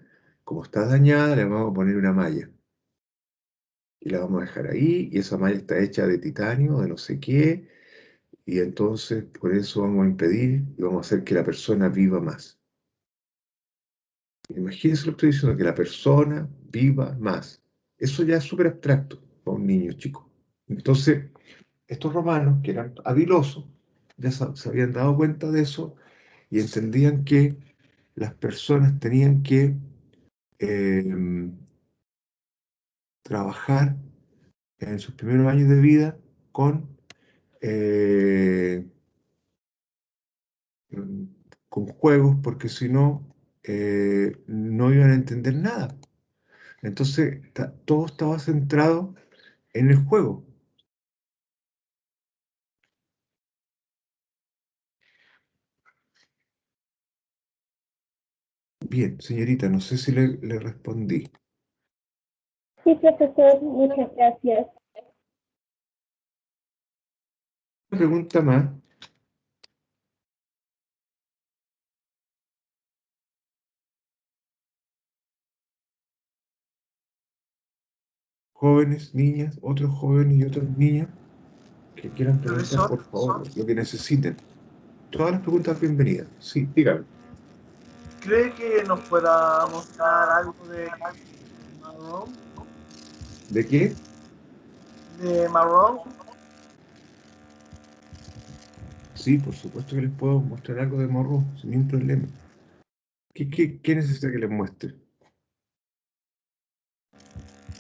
como está dañada, le vamos a poner una malla. Y la vamos a dejar ahí, y esa malla está hecha de titanio, de no sé qué, y entonces por eso vamos a impedir y vamos a hacer que la persona viva más. Imagínense lo que estoy diciendo, que la persona viva más. Eso ya es súper abstracto para un niño chico. Entonces, estos romanos, que eran habilosos, ya se habían dado cuenta de eso y entendían que las personas tenían que eh, trabajar en sus primeros años de vida eh, con juegos, porque si no, no iban a entender nada. Entonces, todo estaba centrado en el juego. Bien, señorita, no sé si le respondí. Sí, profesor, muchas gracias. Una pregunta más. Jóvenes, niñas, otros jóvenes y otras niñas que quieran preguntar, por favor, lo que necesiten. Todas las preguntas bienvenidas. Sí, dígame. ¿Cree que nos pueda mostrar algo de Marrón? ¿De qué? ¿De Marrón? Sí, por supuesto que les puedo mostrar algo de Morro, sin ningún problema. ¿Qué necesita que les muestre?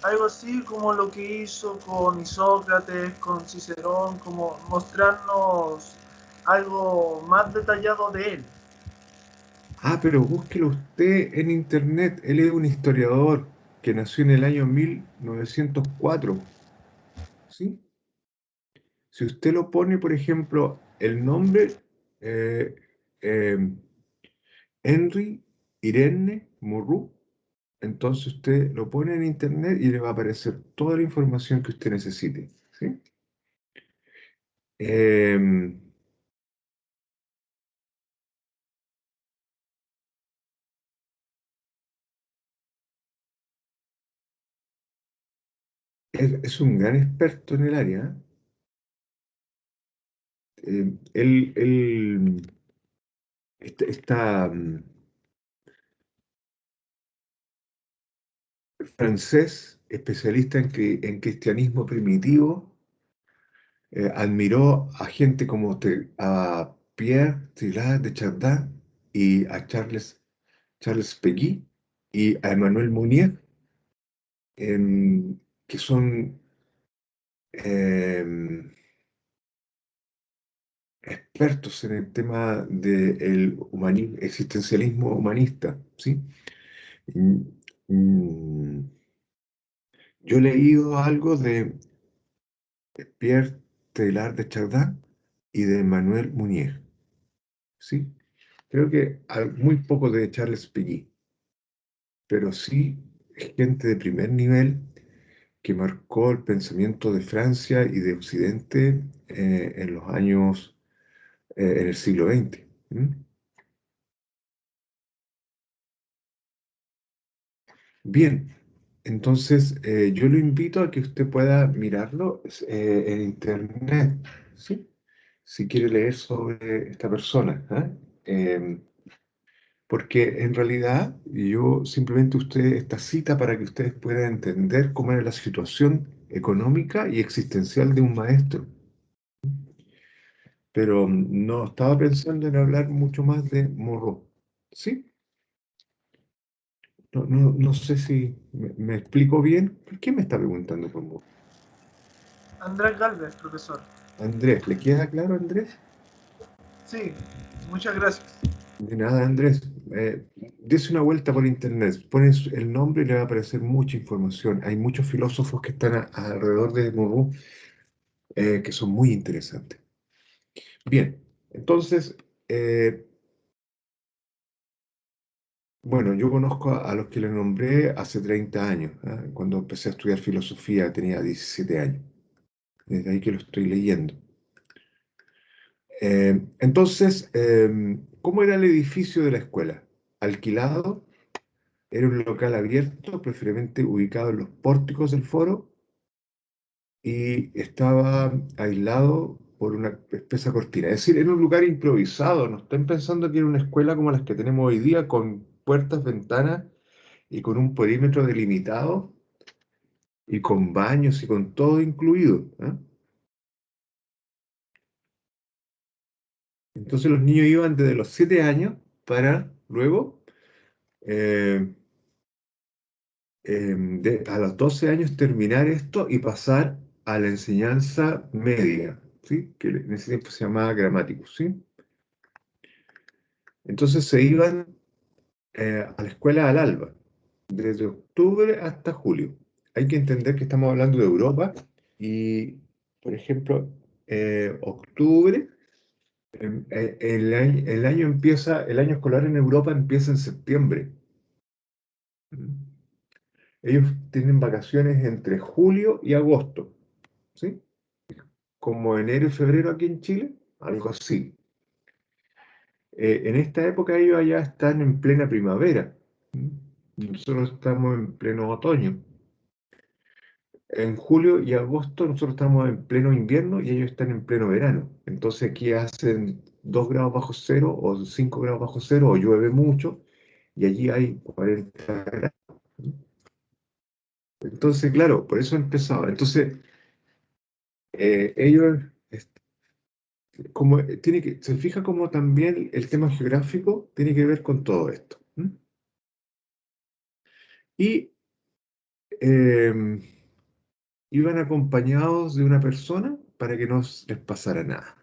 Algo así como lo que hizo con Isócrates, con Cicerón, como mostrarnos algo más detallado de él. Ah, pero búsquelo usted en internet. Él es un historiador que nació en el año 1904. ¿Sí? Si usted lo pone, por ejemplo, el nombre eh, eh, Henry Irene Murru, entonces usted lo pone en internet y le va a aparecer toda la información que usted necesite. ¿Sí? Em, es un gran experto en el área. Él está francés, especialista en cristianismo primitivo, admiró a gente como a Pierre Teilhard de Chardin y a Charles Péguy y a Emmanuel Mounier, que son em, expertos en el tema del existencialismo humanista, ¿sí? Mm, mm, Yo he leído algo de Pierre Teilhard de Chardin y de Emmanuel Mounier, ¿sí? Creo que muy poco de Charles Péguy, pero sí gente de primer nivel que marcó el pensamiento de Francia y de Occidente en los años, en el siglo XX. ¿Mm? Bien, entonces yo lo invito a que usted pueda mirarlo en internet, ¿sí? Si quiere leer sobre esta persona, ¿ah? Porque en realidad yo simplemente esta cita para que ustedes puedan entender cómo era la situación económica y existencial de un maestro. Pero no estaba pensando en hablar mucho más de Morro. ¿Sí? No sé si me explico bien. ¿Por qué me está preguntando por Morro? Andrés Galvez, profesor. Andrés, ¿le queda claro, Andrés? Sí, muchas gracias. De nada, Andrés. Dese una vuelta por internet, pones el nombre y le va a aparecer mucha información. Hay muchos filósofos que están alrededor de Morro que son muy interesantes. Bien, entonces, bueno, yo conozco a los que le nombré hace 30 años, ¿ah? Cuando empecé a estudiar filosofía tenía 17 años, desde ahí que lo estoy leyendo. Entonces, ¿cómo era el edificio de la escuela? Alquilado, era un local abierto, preferiblemente ubicado en los pórticos del foro, y estaba aislado por una espesa cortina. Es decir, era un lugar improvisado. No estén pensando que era una escuela como las que tenemos hoy día, con puertas, ventanas y con un perímetro delimitado y con baños y con todo incluido, ¿eh? Entonces los niños iban desde los 7 años para luego, eh, a los 12 años, terminar esto y pasar a la enseñanza media, ¿sí? Que en ese tiempo se llamaba gramáticus, ¿sí? Entonces se iban a la escuela al alba, desde octubre hasta julio. Hay que entender que estamos hablando de Europa y, por ejemplo, octubre, el año escolar en Europa empieza en septiembre. Ellos tienen vacaciones entre julio y agosto, ¿sí? Como enero y febrero aquí en Chile, algo así. En esta época ellos allá están en plena primavera. Nosotros estamos en pleno otoño. En julio y agosto nosotros estamos en pleno invierno y ellos están en pleno verano. Entonces aquí hacen 2 grados bajo cero o 5 grados bajo cero o llueve mucho y allí hay 40 grados. Entonces, claro, por eso empezaba. Entonces, ellos, como tiene que, se fija como también el tema geográfico tiene que ver con todo esto. Y eh, iban acompañados de una persona para que no les pasara nada.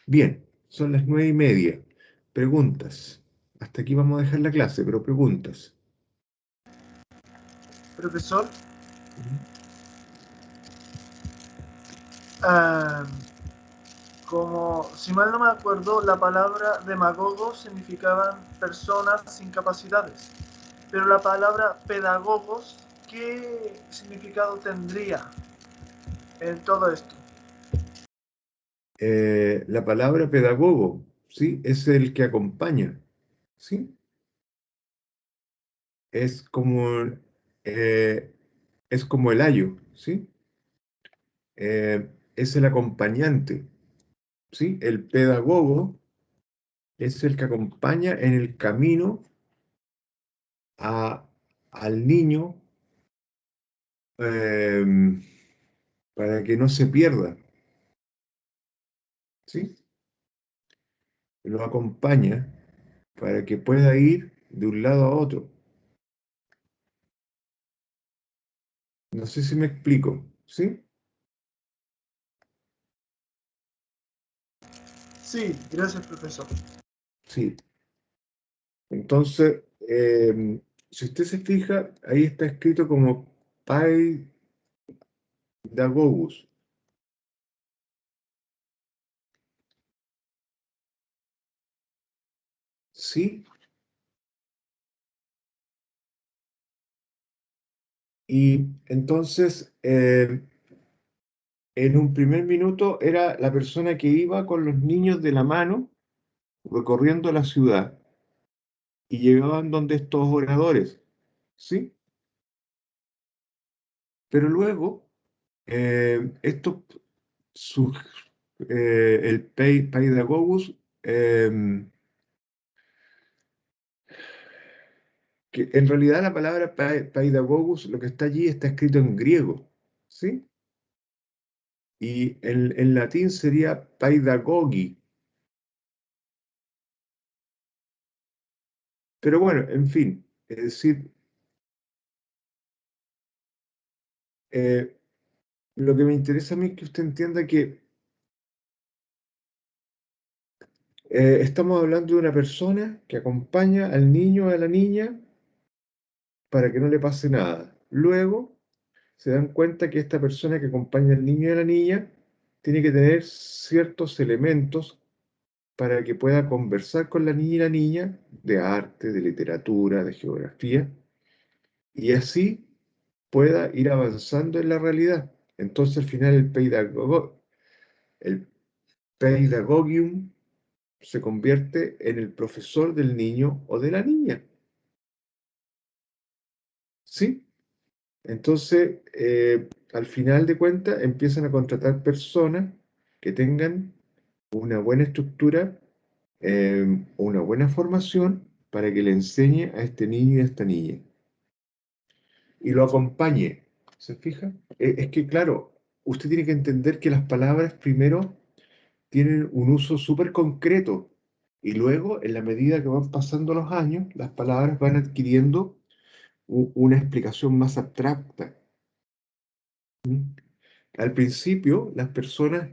Bien, son las 9:30. Preguntas. Hasta aquí vamos a dejar la clase, pero preguntas. Profesor, ah, como si mal no me acuerdo, la palabra demagogos significaban personas sin capacidades, pero la palabra pedagogos, ¿qué significado tendría en todo esto? La palabra pedagogo, ¿sí? Es el que acompaña, ¿sí? Es como, eh, es como el ayo, ¿sí? Es el acompañante, ¿sí? El pedagogo es el que acompaña en el camino al niño, eh, para que no se pierda, ¿sí? Lo acompaña para que pueda ir de un lado a otro. No sé si me explico, ¿sí? Sí, gracias, profesor. Sí. Entonces, si usted se fija, ahí está escrito como Paidagogos. ¿Sí? Y entonces, en un primer minuto era la persona que iba con los niños de la mano recorriendo la ciudad y llegaban donde estos oradores, ¿sí? Pero luego, esto, su- el Paidagogos, que en realidad la palabra Paidagogos, lo que está allí está escrito en griego, ¿sí? Y en latín sería Paidagogi. Pero bueno, en fin, es decir, eh, lo que me interesa a mí es que usted entienda que estamos hablando de una persona que acompaña al niño o a la niña para que no le pase nada. Luego se dan cuenta que esta persona que acompaña al niño y a la niña tiene que tener ciertos elementos para que pueda conversar con la niña y la niña de arte, de literatura, de geografía, y así pueda ir avanzando en la realidad. Entonces al final el Pedagogium se convierte en el profesor del niño o de la niña. ¿Sí? Entonces, al final de cuentas, empiezan a contratar personas que tengan una buena estructura, una buena formación para que le enseñe a este niño y a esta niña. Y lo acompañe. ¿Se fija? Es que, claro, usted tiene que entender que las palabras primero tienen un uso súper concreto y luego, en la medida que van pasando los años, las palabras van adquiriendo una explicación más abstracta. ¿Mm? Al principio, las personas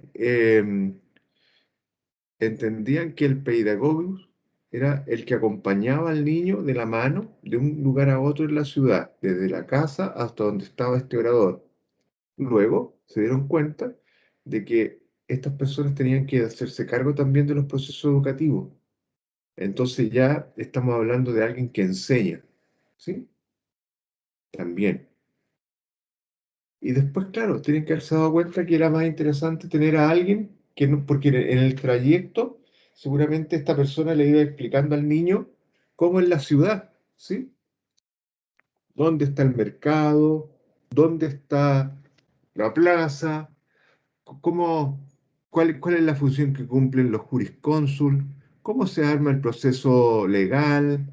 entendían que el pedagogus era el que acompañaba al niño de la mano de un lugar a otro en la ciudad, desde la casa hasta donde estaba este orador. Luego se dieron cuenta de que estas personas tenían que hacerse cargo también de los procesos educativos. Entonces ya estamos hablando de alguien que enseña, ¿sí? También. Y después, claro, tienen que haberse dado cuenta que era más interesante tener a alguien que no, porque en el trayecto seguramente esta persona le iba explicando al niño cómo es la ciudad, ¿sí? ¿Dónde está el mercado? ¿Dónde está la plaza? ¿Cómo, cuál es la función que cumplen los juriscónsul? ¿Cómo se arma el proceso legal?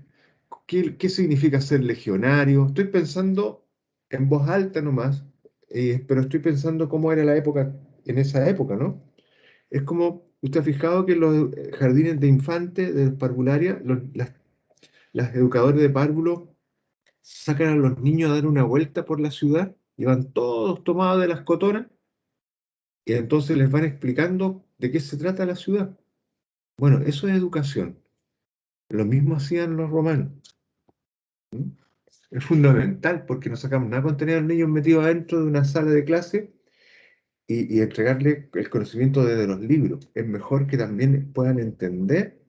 ¿Qué significa ser legionario? Estoy pensando en voz alta nomás, pero estoy pensando cómo era la época, en esa época, ¿no? Es como, ¿usted ha fijado que en los jardines de infantes, de parvularia, las educadores de párvulo sacan a los niños a dar una vuelta por la ciudad y van todos tomados de las cotonas y entonces les van explicando de qué se trata la ciudad? Bueno, eso es educación. Lo mismo hacían los romanos. ¿Mm? Es fundamental porque no sacamos nada con tener a los niños metidos adentro de una sala de clase y entregarle el conocimiento desde los libros. Es mejor que también puedan entender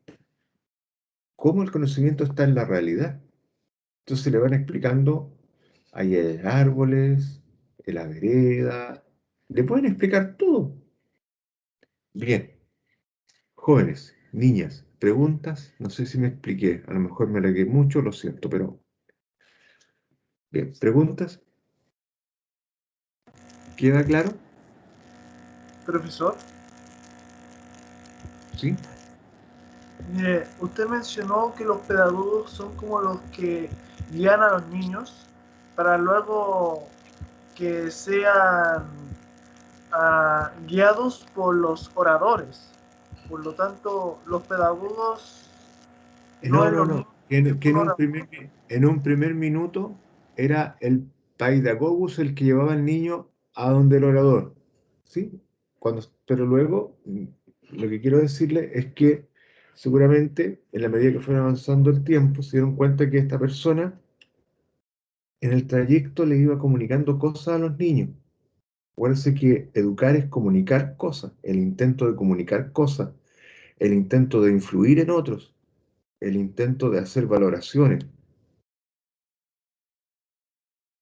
cómo el conocimiento está en la realidad. Entonces le van explicando, ahí hay árboles, en la vereda, le pueden explicar todo. Bien, jóvenes, niñas, preguntas, no sé si me expliqué, a lo mejor me alargué mucho, lo siento, pero bien, preguntas, ¿queda claro? Profesor, ¿Sí? mire, usted mencionó que los pedagogos son como los que guían a los niños para luego que sean guiados por los oradores. Por lo tanto, los pedagogos no No, es no, lo no. mismo Que que un orador. en un primer minuto era el Paidagogus el que llevaba al niño a donde el orador. ¿Sí? Pero luego, lo que quiero decirle es que seguramente, en la medida que fueron avanzando el tiempo, se dieron cuenta que esta persona en el trayecto le iba comunicando cosas a los niños. Acuérdense que educar es comunicar cosas, el intento de comunicar cosas, el intento de influir en otros, el intento de hacer valoraciones.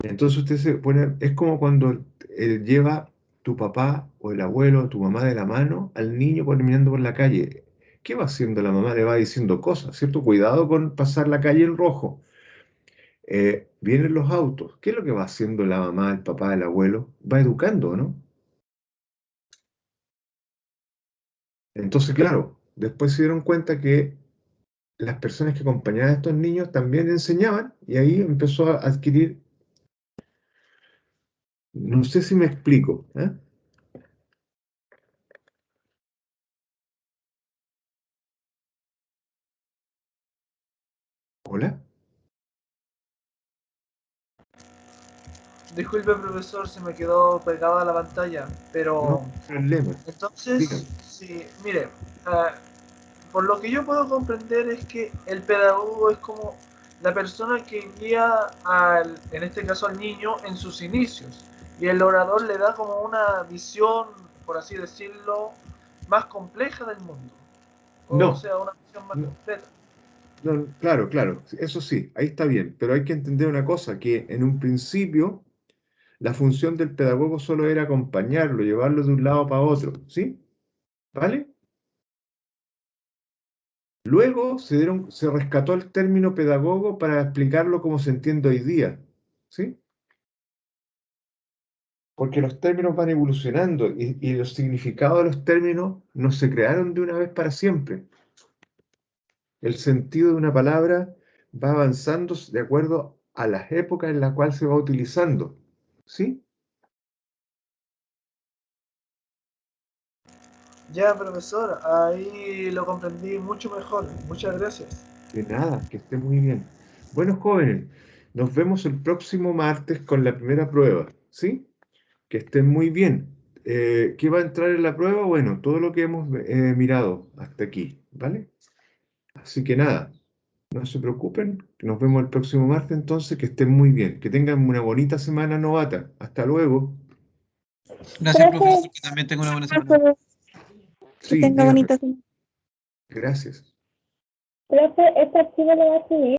Entonces usted se pone, es como cuando lleva tu papá o el abuelo o tu mamá de la mano al niño caminando por la calle. ¿Qué va haciendo la mamá? Le va diciendo cosas, ¿cierto? Cuidado con pasar la calle en rojo. Vienen los autos. ¿Qué es lo que va haciendo la mamá, el papá, el abuelo? Va educando, ¿no? Entonces, claro, después se dieron cuenta que las personas que acompañaban a estos niños también enseñaban y ahí empezó a adquirir, no sé si me explico, ¿eh? ¿Hola? Disculpe, profesor, se me quedó pegada la pantalla, No pero problema. entonces, Dígame. sí, mire, por lo que yo puedo comprender es que el pedagogo es como la persona que guía en este caso al niño en sus inicios, y el orador le da como una visión, por así decirlo, más compleja del mundo, o No, sea, una visión más no, completa. no, claro, claro, eso sí, ahí está bien, pero hay que entender una cosa, que en un principio la función del pedagogo solo era acompañarlo, llevarlo de un lado para otro, ¿sí? ¿Vale? Luego se rescató el término pedagogo para explicarlo como se entiende hoy día, ¿sí? Porque los términos van evolucionando y los significados de los términos no se crearon de una vez para siempre. El sentido de una palabra va avanzando de acuerdo a las épocas en las cuales se va utilizando, ¿sí? Ya, profesor, ahí lo comprendí mucho mejor. Muchas gracias. De nada, que esté muy bien. Bueno, jóvenes, nos vemos el próximo martes con la primera prueba, ¿sí? Que estén muy bien. ¿Qué va a entrar en la prueba? Bueno, todo lo que hemos mirado hasta aquí, ¿vale? Así que nada, no se preocupen, nos vemos el próximo martes entonces, que estén muy bien, que tengan una bonita semana novata. Hasta luego. Gracias, Profe, profesor, que también tenga una buena semana. Que Sí, tenga dígame. bonita semana. Gracias. profe, este archivo lo va a subir.